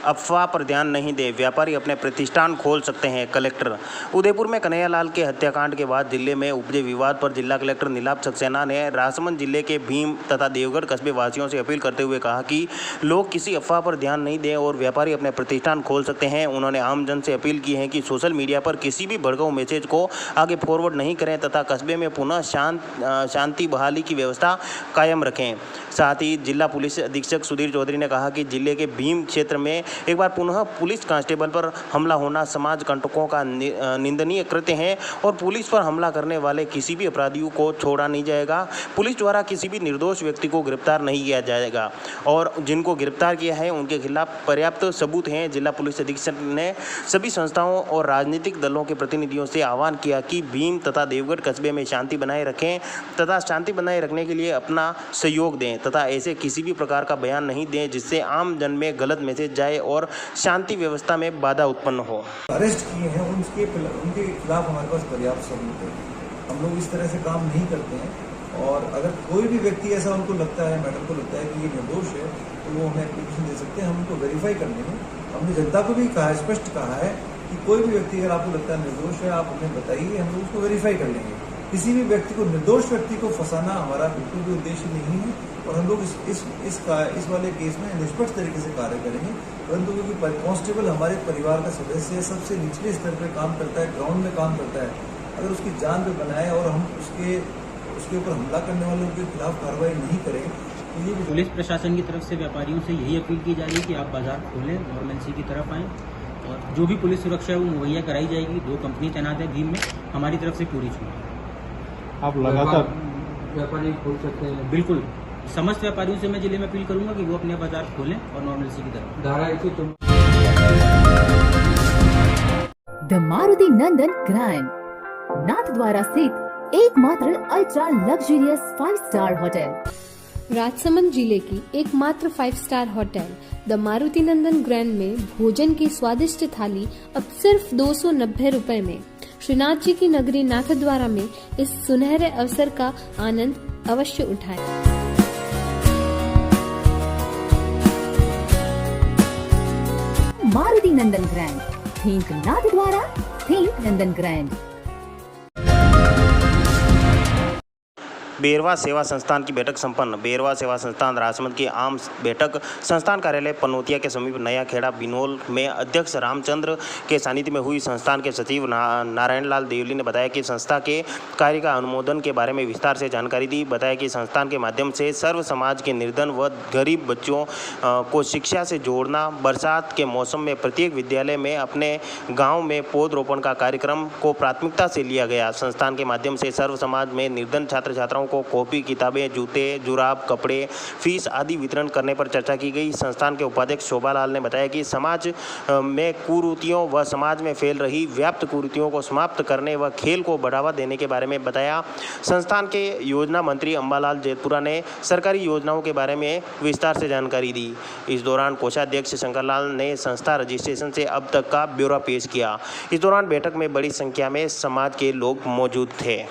अफवाह पर ध्यान नहीं दे, व्यापारी अपने प्रतिष्ठान खोल सकते हैं। कलेक्टर उदयपुर में कन्हैयालाल के हत्याकांड के बाद जिले में उपजे विवाद पर जिला कलेक्टर नीलाभ सक्सेना ने राजसमंद जिले के भीम तथा देवगढ़ कस्बे वासियों से अपील करते हुए कहा कि लोग किसी अफवाह पर ध्यान नहीं दें और व्यापारी अपने प्रतिष्ठान खोल सकते हैं। उन्होंने आमजन से अपील की है कि सोशल मीडिया पर किसी भी भड़काऊ मैसेज को आगे फॉरवर्ड नहीं करें तथा कस्बे में पुनः शांति बहाली की व्यवस्था कायम रखें। साथ ही जिला पुलिस अधीक्षक सुधीर चौधरी ने कहा कि जिले के भीम क्षेत्र में एक बार पुनः पुलिस कांस्टेबल पर हमला होना समाज कंटकों का निंदनीय कृत्य है और पुलिस पर हमला करने वाले किसी भी अपराधियों को छोड़ा नहीं जाएगा। पुलिस द्वारा किसी भी निर्दोष व्यक्ति को गिरफ्तार नहीं किया जाएगा और जिनको गिरफ्तार किया है उनके खिलाफ पर्याप्त सबूत हैं। जिला पुलिस अधीक्षक ने सभी संस्थाओं और राजनीतिक दलों के प्रतिनिधियों से आह्वान किया कि भीम तथा देवगढ़ कस्बे में शांति बनाए रखें तथा शांति बनाए रखने के लिए अपना सहयोग दें तथा ऐसे किसी भी प्रकार का बयान नहीं दें जिससे आम जन में गलत मैसेज जाए और शांति व्यवस्था में बाधा उत्पन्न हो। अरेस्ट किए हैं उनके खिलाफ हमारे पास पर्याप्त सबूत है। हम लोग इस तरह से काम नहीं करते हैं और अगर कोई भी व्यक्ति ऐसा उनको लगता है, मैडम को लगता है कि ये निर्दोष है तो वो हमें एप्लीकेशन दे सकते हैं, हम उनको वेरीफाई कर लेंगे। हमने जनता को भी कहा है, स्पष्ट कहा है कि कोई भी व्यक्ति अगर आपको लगता है निर्दोष है आप हमें बताइए, हम लोग उसको वेरीफाई कर लेंगे। किसी भी व्यक्ति को, निर्दोष व्यक्ति को फंसाना हमारा बिल्कुल भी उद्देश्य नहीं है और हम लोग इस वाले केस में निष्पक्ष तरीके से कार्य करेंगे। परंतु क्योंकि कांस्टेबल हमारे परिवार का सदस्य है, सबसे निचले स्तर पर काम करता है, ग्राउंड में काम करता है, अगर उसकी जान पे बनाए और हम उसके ऊपर हमला करने वालों के खिलाफ कार्रवाई नहीं करें तो ये पुलिस प्रशासन की तरफ से व्यापारियों से यही अपील की जा रही है कि आप बाजार खोलें, नॉर्मलसी की तरफ आएँ और जो भी पुलिस सुरक्षा है वो मुहैया कराई जाएगी। 2 कंपनी तैनात है भीम में, हमारी तरफ से पूरी छूट। आप लगातार व्यापारी खोल सकते हैं? बिल्कुल, समस्त व्यापारियों से मैं जिले में अपील करूंगा कि वो अपने बाजार खोलें और नॉर्मलसी की तरफ। धारा 104 the Maruti Nandan grand Nathdwara स्थित एकमात्र ultra luxurious 5 star hotel. Rajsamand जिले की एकमात्र 5 star hotel the Maruti Nandan grand में भोजन की स्वादिष्ट थाली अब सिर्फ 290 रुपए में। श्रीनाथ जी की नगरी नाथद्वारा में इस सुनहरे अवसर का आनंद अवश्य उठाएं। मारुति नंदन ग्रैंड, थिंक नाथद्वारा, थिंक नंदन ग्रैंड। बेरवा सेवा संस्थान की बैठक संपन्न। बेरवा सेवा संस्थान राजसमंद की आम बैठक संस्थान कार्यालय पनौतिया के समीप नया खेड़ा बिनोल में अध्यक्ष रामचंद्र के सानिध्य में हुई। संस्थान के सचिव नारायण लाल देवली ने बताया कि संस्था के कार्य का अनुमोदन के बारे में विस्तार से जानकारी दी। बताया कि संस्थान के माध्यम से सर्व समाज के निर्धन व गरीब बच्चों को शिक्षा से जोड़ना, बरसात के मौसम में प्रत्येक विद्यालय में अपने गाँव में पौधरोपण का कार्यक्रम को प्राथमिकता से लिया गया। संस्थान के माध्यम से सर्व समाज में निर्धन छात्र छात्राओं को कॉपी, किताबें, जूते, जुराब, कपड़े, फीस आदि वितरण करने पर चर्चा की गई। संस्थान के उपाध्यक्ष शोभालाल ने बताया कि समाज में कुरीतियों व समाज में फैल रही व्याप्त कुरीतियों को समाप्त करने व खेल को बढ़ावा देने के बारे में बताया। संस्थान के योजना मंत्री अंबालाल जैतपुरा ने सरकारी योजनाओं के बारे में विस्तार से जानकारी दी। इस दौरान कोषाध्यक्ष शंकरलाल ने संस्था रजिस्ट्रेशन से अब तक का ब्यौरा पेश किया। इस दौरान बैठक में बड़ी संख्या में समाज के लोग मौजूद थे।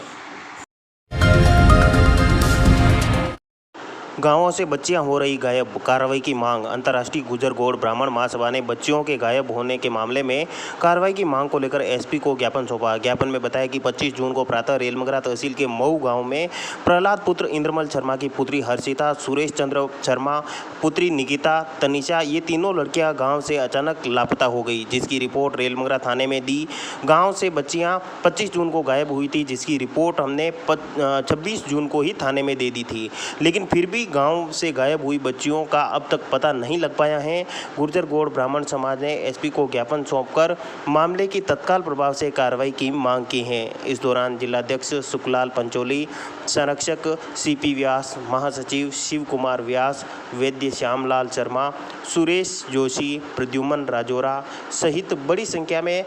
गांवों से बच्चियां हो रही गायब, कार्रवाई की मांग। अंतर्राष्ट्रीय गुजर गौड़ ब्राह्मण महासभा ने बच्चियों के गायब होने के मामले में कार्रवाई की मांग को लेकर एसपी को ज्ञापन सौंपा। ज्ञापन में बताया कि 25 जून को प्रातः रेलमगरा तहसील के मऊ गांव में प्रहलाद पुत्र इंद्रमल शर्मा की पुत्री हर्षिता, सुरेश चंद्र शर्मा पुत्री निकिता, तनिषा, ये तीनों लड़कियां गाँव से अचानक लापता हो गई, जिसकी रिपोर्ट रेलमगरा थाने में दी। गाँव से बच्चियाँ 25 जून को गायब हुई थी, जिसकी रिपोर्ट हमने 26 जून को ही थाने में दे दी थी, लेकिन फिर भी गांव से गायब हुई बच्चियों का अब तक पता नहीं लग पाया है। गुर्जर गौड़ ब्राह्मण समाज ने एसपी को ज्ञापन सौंपकर मामले की तत्काल प्रभाव से कार्रवाई की मांग की है। इस दौरान जिलाध्यक्ष सुखलाल पंचोली, संरक्षक सीपी व्यास, महासचिव शिव कुमार व्यास, वैद्य श्यामलाल शर्मा, सुरेश जोशी, प्रद्युमन राजौरा सहित बड़ी संख्या में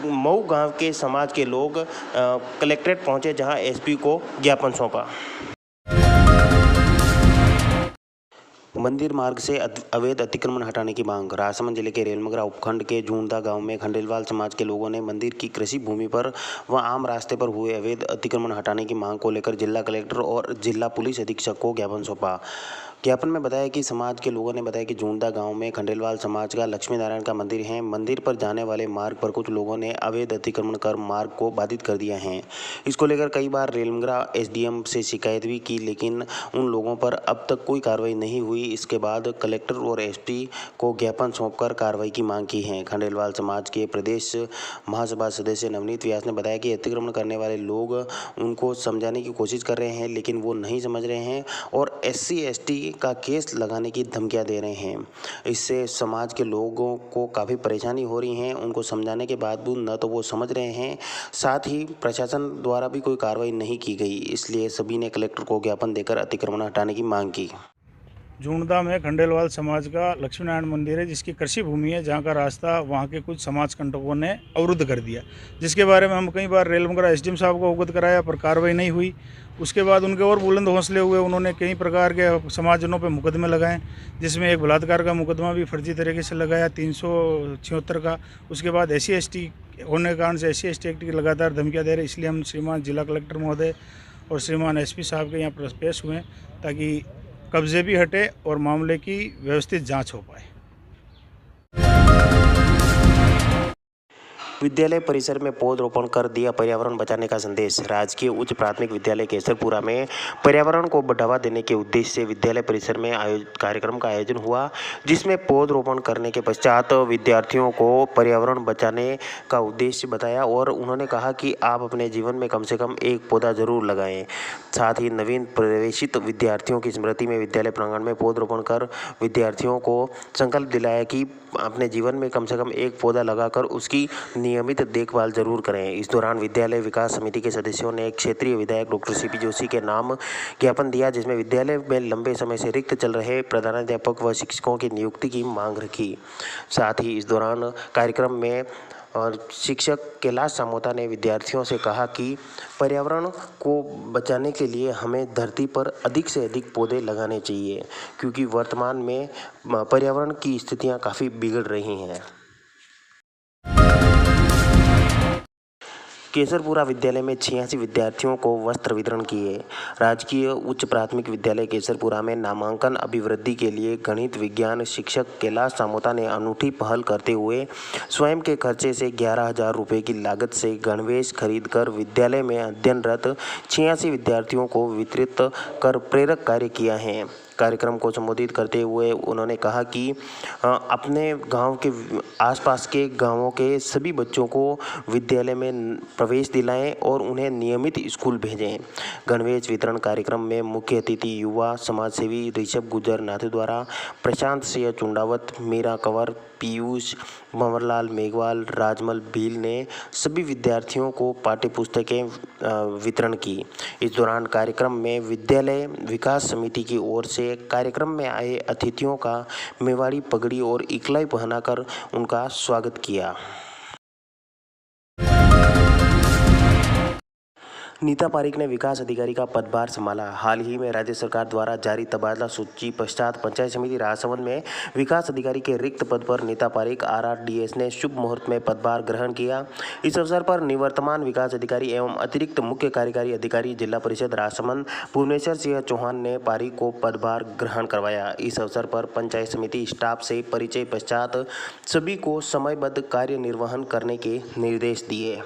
मऊ गांव के समाज के लोग कलेक्ट्रेट पहुंचे, जहां एसपी को ज्ञापन सौंपा। मंदिर मार्ग से अवैध अतिक्रमण हटाने की मांग। राजसमंद जिले के रेलमगरा उपखंड के जूंदा गांव में खंडेलवाल समाज के लोगों ने मंदिर की कृषि भूमि पर व आम रास्ते पर हुए अवैध अतिक्रमण हटाने की मांग को लेकर जिला कलेक्टर और जिला पुलिस अधीक्षक को ज्ञापन सौंपा। ज्ञापन में बताया कि समाज के लोगों ने बताया कि जूंदा गांव में खंडेलवाल समाज का लक्ष्मी नारायण का मंदिर है। मंदिर पर जाने वाले मार्ग पर कुछ लोगों ने अवैध अतिक्रमण कर मार्ग को बाधित कर दिया है। इसको लेकर कई बार रेलमगरा एसडीएम से शिकायत भी की, लेकिन उन लोगों पर अब तक कोई कार्रवाई नहीं हुई। इसके बाद कलेक्टर और एसपी को ज्ञापन सौंपकर कार्रवाई की मांग की है। खंडेलवाल समाज के प्रदेश महासभा सदस्य नवनीत व्यास ने बताया कि अतिक्रमण करने वाले लोग उनको समझाने की कोशिश कर रहे हैं, लेकिन वो नहीं समझ रहे हैं और SC/ST का केस लगाने की धमकियां दे रहे हैं। इससे समाज के लोगों को काफ़ी परेशानी हो रही है। उनको समझाने के बावजूद न तो वो समझ रहे हैं, साथ ही प्रशासन द्वारा भी कोई कार्रवाई नहीं की गई। इसलिए सभी ने कलेक्टर को ज्ञापन देकर अतिक्रमण हटाने की मांग की। जूंदा में खंडेलवाल समाज का लक्ष्मी नारायण मंदिर है, जिसकी कृषि भूमि है, जहां का रास्ता वहां के कुछ समाज कंटकों ने अवरुद्ध कर दिया, जिसके बारे में हम कई बार रेलमगरा एसडीएम साहब को अवगत कराया, पर कार्रवाई नहीं हुई। उसके बाद उनके और बुलंद हौसले हुए। उन्होंने कई प्रकार के समाजजनों पर मुकदमे लगाए, जिसमें एक बलात्कार का मुकदमा भी फर्जी तरीके से लगाया 376 का। उसके बाद SC/ST होने के कारण से SC/ST एक्ट की लगातार धमकियाँ दे रहे। इसलिए हम श्रीमान जिला कलेक्टर महोदय और श्रीमान SP साहब के यहाँ पेश हुए ताकि कब्जे भी हटे और मामले की व्यवस्थित जांच हो पाए। विद्यालय परिसर में पौधरोपण कर दिया पर्यावरण बचाने का संदेश। राजकीय उच्च प्राथमिक विद्यालय केसरपुरा में पर्यावरण को बढ़ावा देने के उद्देश्य से विद्यालय परिसर में कार्यक्रम का आयोजन हुआ, जिसमें पौधरोपण करने के पश्चात विद्यार्थियों को पर्यावरण बचाने का उद्देश्य बताया और उन्होंने कहा कि आप अपने जीवन में कम से कम एक पौधा जरूर लगाएं। साथ ही नवीन प्रवेशित विद्यार्थियों की स्मृति में विद्यालय प्रांगण में पौधरोपण कर विद्यार्थियों को संकल्प दिलाया कि अपने जीवन में कम से कम एक पौधा लगाकर उसकी नियमित देखभाल जरूर करें। इस दौरान विद्यालय विकास समिति के सदस्यों ने क्षेत्रीय विधायक डॉक्टर CP जोशी के नाम ज्ञापन दिया, जिसमें विद्यालय में लंबे समय से रिक्त चल रहे प्रधानाध्यापक व शिक्षकों की नियुक्ति की मांग रखी। साथ ही इस दौरान कार्यक्रम में और शिक्षक कैलाश सामोता ने विद्यार्थियों से कहा कि पर्यावरण को बचाने के लिए हमें धरती पर अधिक से अधिक पौधे लगाने चाहिए, क्योंकि वर्तमान में पर्यावरण की स्थितियां काफ़ी बिगड़ रही हैं। केसरपुरा विद्यालय में 86 विद्यार्थियों को वस्त्र वितरण किए। राजकीय उच्च प्राथमिक विद्यालय केसरपुरा में नामांकन अभिवृद्धि के लिए गणित विज्ञान शिक्षक कैलाश सामोता ने अनूठी पहल करते हुए स्वयं के खर्चे से 11,000 रुपये की लागत से गणवेश खरीदकर विद्यालय में अध्ययनरत 86 विद्यार्थियों को वितरित कर प्रेरक कार्य किया है। कार्यक्रम को संबोधित करते हुए उन्होंने कहा कि अपने गांव के आसपास के गांवों के सभी बच्चों को विद्यालय में प्रवेश दिलाएं और उन्हें नियमित स्कूल भेजें। गणवेश वितरण कार्यक्रम में मुख्य अतिथि युवा समाजसेवी ऋषभ गुजर नाथद्वारा, प्रशांत सिंह चुंडावत, मीरा कंवर, पीयूष, भंवरलाल मेघवाल, राजमल भील ने सभी विद्यार्थियों को पाठ्य पुस्तकें वितरण की। इस दौरान कार्यक्रम में विद्यालय विकास समिति की ओर से कार्यक्रम में आए अतिथियों का मेवाड़ी पगड़ी और इकलाई पहनाकर उनका स्वागत किया। नीता पारीक ने विकास अधिकारी का पदभार संभाला। हाल ही में राज्य सरकार द्वारा जारी तबादला सूची पश्चात पंचायत समिति राजसमंद में विकास अधिकारी के रिक्त पद पर नीता पारीक RRDS ने शुभ मुहूर्त में पदभार ग्रहण किया। इस अवसर पर निवर्तमान विकास अधिकारी एवं अतिरिक्त मुख्य कार्यकारी अधिकारी जिला परिषद राजसमंद भुवनेश्वर सिंह चौहान ने पारीक को पदभार ग्रहण करवाया। इस अवसर पर पंचायत समिति स्टाफ से परिचय पश्चात सभी को समयबद्ध कार्य निर्वहन करने के निर्देश दिए।